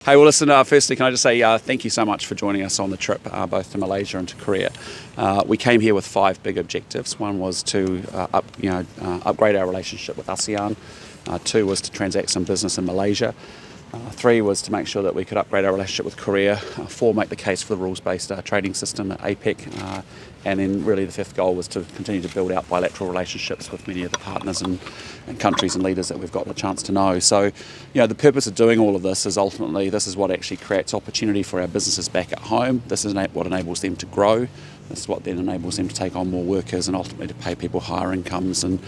Hey, well, listen, firstly, can I just say thank you so much for joining us on the trip, both to Malaysia and to Korea. We came here with 5 big objectives. One was to upgrade our relationship with ASEAN. 2 was to transact some business in Malaysia. 3 was to make sure that we could upgrade our relationship with Korea. 4, make the case for the rules-based trading system at APEC. And then really the 5th goal was to continue to build out bilateral relationships with many of the partners and countries and leaders that we've got the chance to know. So, the purpose of doing all of this is ultimately this is what actually creates opportunity for our businesses back at home. This is what enables them to grow. This is what then enables them to take on more workers and ultimately to pay people higher incomes. And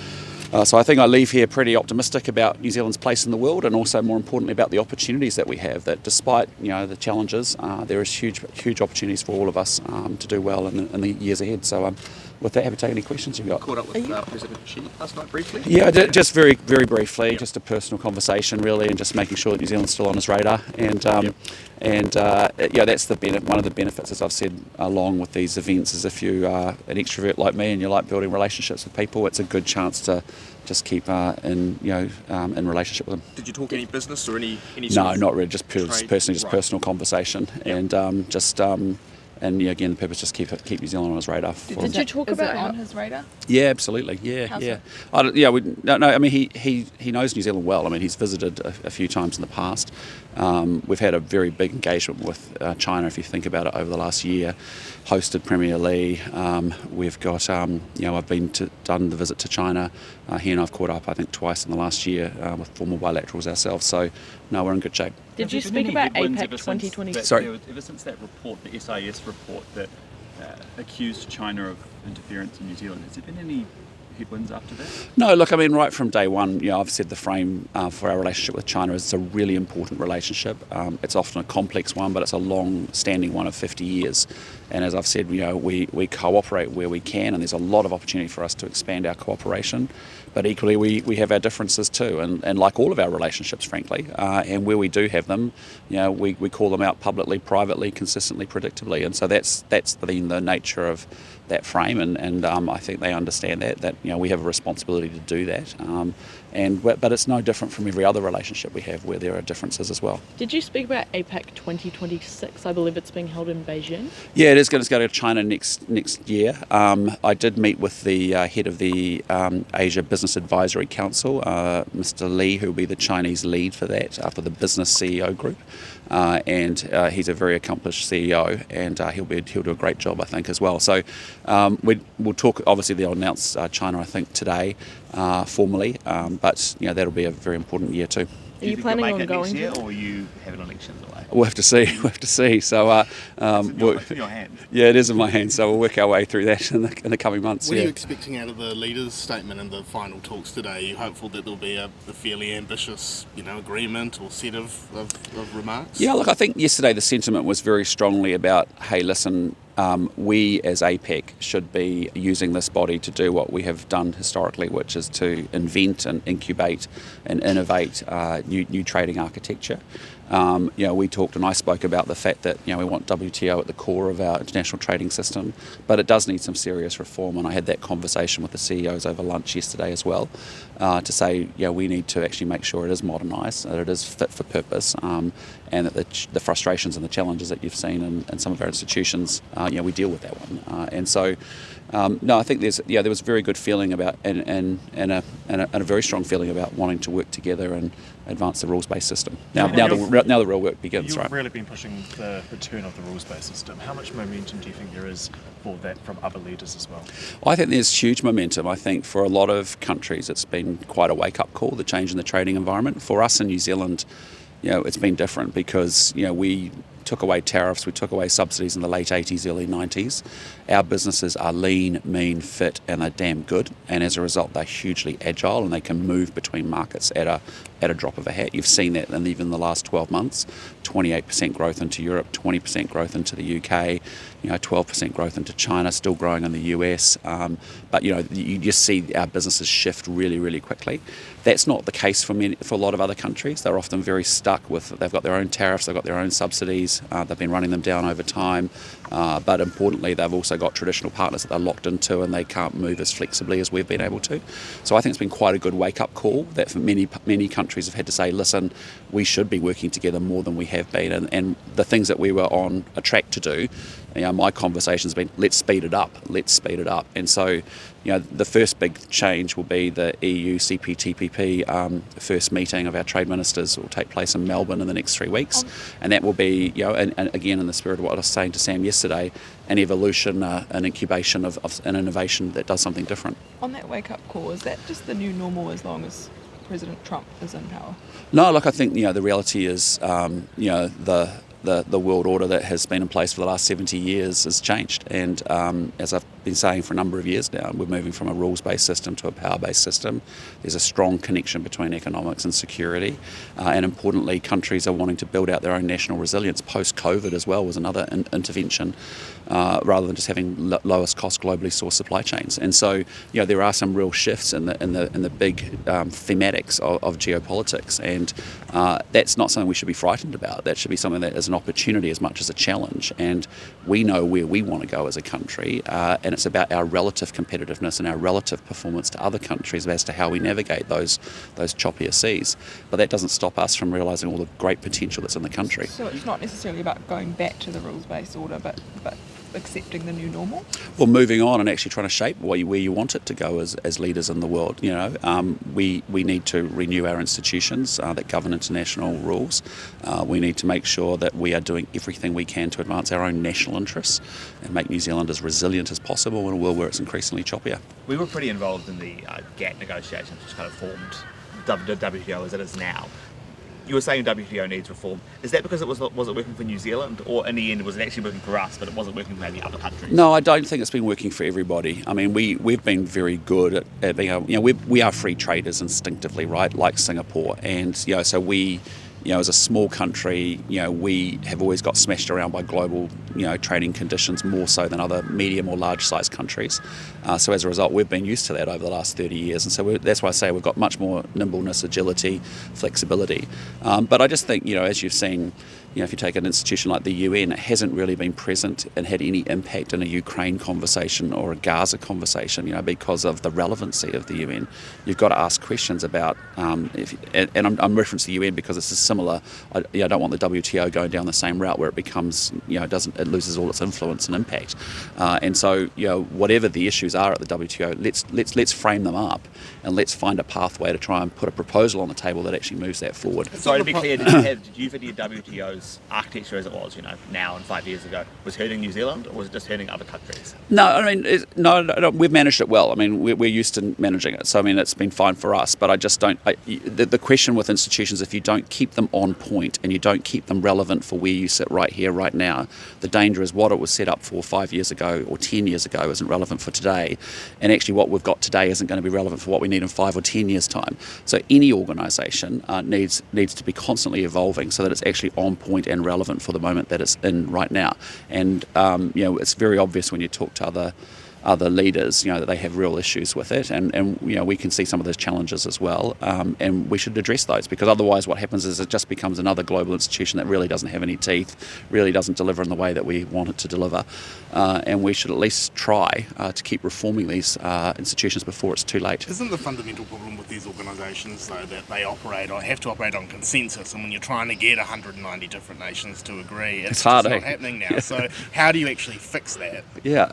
so I think I leave here pretty optimistic about New Zealand's place in the world, and also more importantly about the opportunities that we have, that despite the challenges, there is huge opportunities for all of us to do well in the years ahead. So with that, happy to take any questions you've got. Caught up with President Xi last night briefly? Yeah, just very briefly, just a personal conversation really, and just making sure that New Zealand's still on his radar. And that's one of the benefits, as I've said, along with these events, is if you are an extrovert like me and you like building relationships with people, it's a good chance to just keep in relationship with them. Did you talk any business or any? No, not really. Just personal conversation, and again, the purpose is just keep New Zealand on his radar. Did you talk about on his radar? Yeah, absolutely. Yeah. He knows New Zealand well. I mean, he's visited a few times in the past. We've had a very big engagement with China, if you think about it, over the last year. Hosted Premier Lee. We've got, I've done the visit to China. He and I've caught up, I think, twice in the last year with formal bilaterals ourselves. So, no, we're in good shape. Did you speak about APEC 2020? Sorry? Ever since that report, the SIS report that accused China of interference in New Zealand, has there been any headwinds after that? No, look, I mean, right from day one, I've said the frame for our relationship with China is it's a really important relationship. It's often a complex one, but it's a long-standing one of 50 years. And as I've said, we cooperate where we can, and there's a lot of opportunity for us to expand our cooperation. But equally, we have our differences too, and like all of our relationships, frankly, and where we do have them, we call them out publicly, privately, consistently, predictably, and so that's been the nature of that frame, and I think they understand that we have a responsibility to do that, but it's no different from every other relationship we have where there are differences as well. Did you speak about APEC 2026? I believe it's being held in Beijing. Yeah, it is going to go to China next year. I did meet with the head of the Asia Business Advisory Council, Mr. Lee, who will be the Chinese lead for that, for the business CEO group. And he's a very accomplished CEO, and he'll do a great job, I think, as well. So we'll talk. Obviously, they'll announce China, I think, today formally, but that'll be a very important year too. Are you planning on going next year, or you have an election away? We'll have to see. So it's in your hand. Yeah, it is in my hands. So we'll work our way through that in the coming months. What are you expecting out of the leaders' statement and the final talks today? Are you hopeful that there'll be a fairly ambitious, agreement or set of remarks? Yeah, look, I think yesterday the sentiment was very strongly about, hey, listen, we as APEC should be using this body to do what we have done historically, which is to invent and incubate and innovate new trading architecture. We talked, and I spoke about the fact that we want WTO at the core of our international trading system, but it does need some serious reform, and I had that conversation with the CEOs over lunch yesterday as well, to say we need to actually make sure it is modernised, that it is fit for purpose, and that the frustrations and the challenges that you've seen in some of our institutions, we deal with that one, and so. No, I think there was a very good feeling about and a very strong feeling about wanting to work together and advance the rules-based system. Now the real work begins. You've right? really been pushing the return of the rules-based system. How much momentum do you think there is for that from other leaders as well? I think there's huge momentum. I think for a lot of countries it's been quite a wake-up call, the change in the trading environment. For us in New Zealand, it's been different because we took away tariffs, we took away subsidies in the late 80s, early 90s. Our businesses are lean, mean, fit, and they're damn good. And as a result, they're hugely agile and they can move between markets at a drop of a hat. You've seen that in even the last 12 months. 28% growth into Europe, 20% growth into the UK, 12% growth into China, still growing in the US. But you just see our businesses shift really, really quickly. That's not the case for a lot of other countries. They're often very stuck with, they've got their own tariffs, they've got their own subsidies, they've been running them down over time. But importantly, they've also got traditional partners that they're locked into and they can't move as flexibly as we've been able to. So I think it's been quite a good wake-up call that for many countries have had to say, listen, we should be working together more than we have been, and the things that we were on a track to do. My conversation's been, let's speed it up, and so the first big change will be the EU CPTPP first meeting of our trade ministers will take place in Melbourne in the next 3 weeks, and that will be and again in the spirit of what I was saying to Sam yesterday, an evolution, an incubation of an innovation that does something different. On that wake-up call, is that just the new normal as long as President Trump is in power? No, look, I think the reality is the world order that has been in place for the last 70 years has changed, and as I've been saying for a number of years now, we're moving from a rules-based system to a power-based system. There's a strong connection between economics and security, and importantly, countries are wanting to build out their own national resilience. Post-COVID as well was another intervention, rather than just having lowest cost globally sourced supply chains. And so there are some real shifts in the big thematics of geopolitics, and that's not something we should be frightened about. That should be something that is an opportunity as much as a challenge, and we know where we want to go as a country, and it's about our relative competitiveness and our relative performance to other countries as to how we navigate those choppier seas. But that doesn't stop us from realising all the great potential that's in the country. So it's not necessarily about going back to the rules-based order, but accepting the new normal? Well, moving on and actually trying to shape where you want it to go as leaders in the world. We need to renew our institutions that govern international rules. We need to make sure that we are doing everything we can to advance our own national interests and make New Zealand as resilient as possible in a world where it's increasingly choppier. We were pretty involved in the GATT negotiations, which kind of formed the WTO as it is now. You were saying WTO needs reform. Is that because it wasn't working for New Zealand, or in the end was it actually working for us, but it wasn't working for maybe other countries? No, I don't think it's been working for everybody. I mean, we've been very good at being able, we are free traders instinctively, right? Like Singapore, and so we. As a small country, we have always got smashed around by global, trading conditions more so than other medium or large-sized countries. So as a result, we've been used to that over the last 30 years, and so that's why I say we've got much more nimbleness, agility, flexibility. But I just think, as you've seen, if you take an institution like the UN, it hasn't really been present and had any impact in a Ukraine conversation or a Gaza conversation, because of the relevancy of the UN. You've got to ask questions about, and I'm referencing the UN because it's a similar. I don't want the WTO going down the same route where it becomes, it loses all its influence and impact. And so, whatever the issues are at the WTO, let's frame them up and let's find a pathway to try and put a proposal on the table that actually moves that forward. Sorry to be clear, did you think the WTO's architecture as it was, now and 5 years ago, was hurting New Zealand, or was it just hurting other countries? No, I mean, no, we've managed it well. I mean, we're used to managing it, so I mean, it's been fine for us. But I just don't. The question with institutions, if you don't keep them on point and you don't keep them relevant for where you sit right here, right now, the danger is what it was set up for 5 years ago or 10 years ago isn't relevant for today, and actually what we've got today isn't going to be relevant for what we need in 5 or 10 years' time. So any organisation needs to be constantly evolving so that it's actually on point and relevant for the moment that it's in right now. And it's very obvious when you talk to other leaders, that they have real issues with it, and we can see some of those challenges as well, and we should address those, because otherwise what happens is it just becomes another global institution that really doesn't have any teeth, really doesn't deliver in the way that we want it to deliver, and we should at least try to keep reforming these institutions before it's too late. Isn't the fundamental problem with these organisations, though, that they have to operate on consensus, and when you're trying to get 190 different nations to agree, it's hard, not happening now. So how do you actually fix that? Yeah.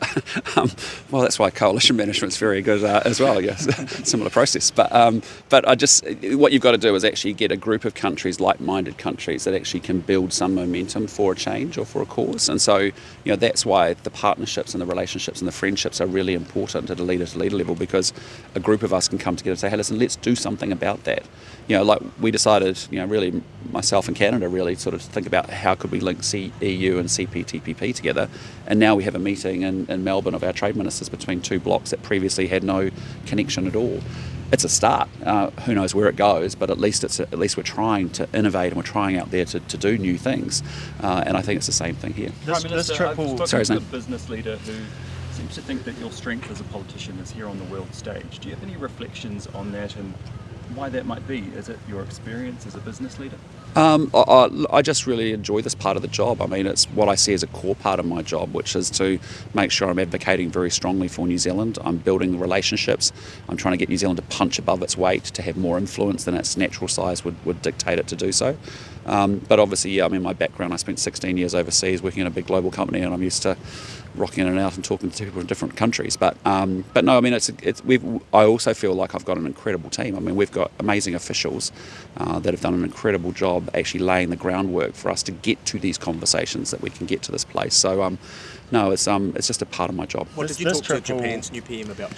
Well, that's why coalition management's very good as well, I guess. Similar process. But what you've got to do is actually get a group of countries, like-minded countries, that actually can build some momentum for a change or for a cause. And so, that's why the partnerships and the relationships and the friendships are really important at a leader-to-leader level, because a group of us can come together and say, hey, listen, let's do something about that. Like we decided, really, myself and Canada really sort of think about how could we link EU and CPTPP together. And now we have a meeting in Melbourne of our trade ministers between two blocks that previously had no connection at all. It's a start. Who knows where it goes, but at least we're trying to innovate and we're trying out there to do new things. And I think it's the same thing here. Prime Minister, trip I've will- spoken to a business leader who seems to think that your strength as a politician is here on the world stage. Do you have any reflections on that and why that might be? Is it your experience as a business leader? I just really enjoy this part of the job. I mean, it's what I see as a core part of my job, which is to make sure I'm advocating very strongly for New Zealand. I'm building relationships. I'm trying to get New Zealand to punch above its weight, to have more influence than its natural size would dictate it to do so. But obviously, yeah, I mean, my background, I spent 16 years overseas working in a big global company, and I'm used to rocking in and out and talking to people in different countries. But no, I mean, I also feel like I've got an incredible team. I mean, we've got amazing officials that have done an incredible job actually laying the groundwork for us to get to these conversations, that we can get to this place. So no, it's just a part of my job. What did you talk to Japan's new PM about?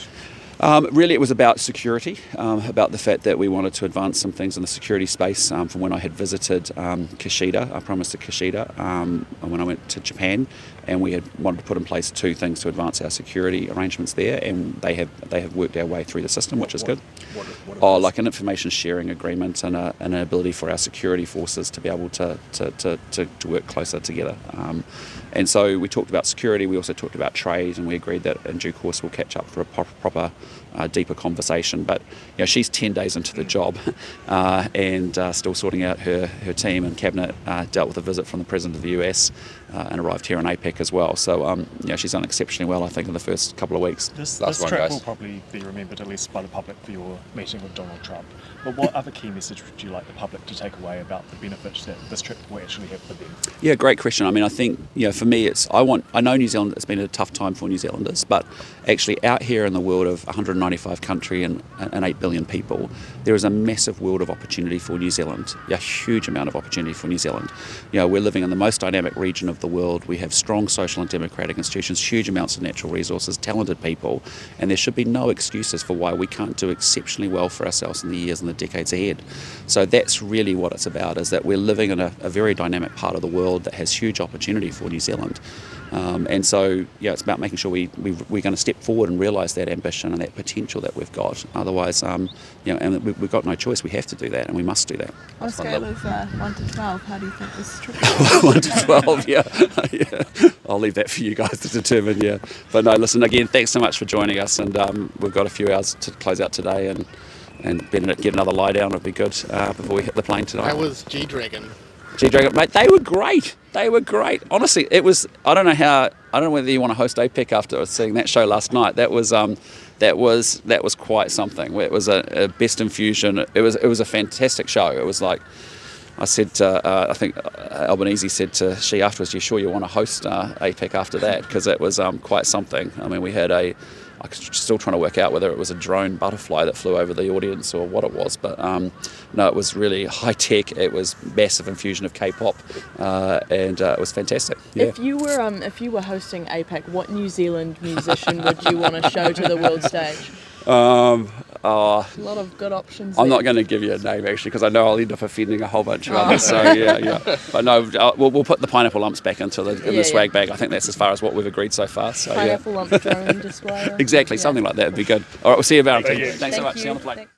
Really, it was about security, about the fact that we wanted to advance some things in the security space. From when I had visited Prime Minister Kishida, when I went to Japan, and we had wanted to put in place 2 things to advance our security arrangements there, and they have worked our way through the system, which is good. Like an information sharing agreement and an ability for our security forces to be able to work closer together. And so we talked about security, we also talked about trade, and we agreed that in due course we'll catch up for a proper, deeper conversation. But she's 10 days into the job and still sorting out her team and cabinet, dealt with a visit from the President of the US and arrived here in APEC as well. So she's done exceptionally well, I think, in the first couple of weeks. This trip will probably be remembered, at least by the public, for your meeting with Donald Trump. But what other key message would you like the public to take away about the benefits that this trip will actually have for them? Yeah, great question. I mean, I think, for me, I know New Zealand, it's been a tough time for New Zealanders, but actually out here in the world of 195 country and 8 billion people, there is a massive world of opportunity for New Zealand, a huge amount of opportunity for New Zealand. We're living in the most dynamic region of the world. We have strong social and democratic institutions, huge amounts of natural resources, talented people, and there should be no excuses for why we can't do exceptionally well for ourselves in the years and the decades ahead. So that's really what it's about, is that we're living in a very dynamic part of the world that has huge opportunity for New Zealand. And so, it's about making sure we're going to step forward and realise that ambition and that potential that we've got. Otherwise, and we've got no choice. We have to do that, and we must do that. On a scale of 1 to 12, how do you think this trip 1 to 12, yeah. I'll leave that for you guys to determine, yeah. But no, listen, again, thanks so much for joining us, and we've got a few hours to close out today, and Bennett, get another lie down would be good before we hit the plane tonight. How was G-Dragon? G-Dragon, mate, they were great. Honestly, it was. I don't know whether you want to host APEC after seeing that show last night. That was quite something. It was a best infusion. It was a fantastic show. It was like, I said to, I think Albanese said to she afterwards, "You sure you want to host APEC after that?" Because it was quite something. I mean, we had I'm still trying to work out whether it was a drone butterfly that flew over the audience or what it was, but no, it was really high tech. It was massive infusion of K-pop, and it was fantastic. Yeah. If you were hosting APEC, what New Zealand musician would you want to show to the world stage? A lot of good options. I'm not going to give you a name actually, because I know I'll end up offending a whole bunch of others. So yeah. But no, we'll put the pineapple lumps back into the swag bag. I think that's as far as what we've agreed so far. So pineapple lump drone display. Exactly, something like that would be good. All right, we'll see you about it. Thanks so much. See you on the plane.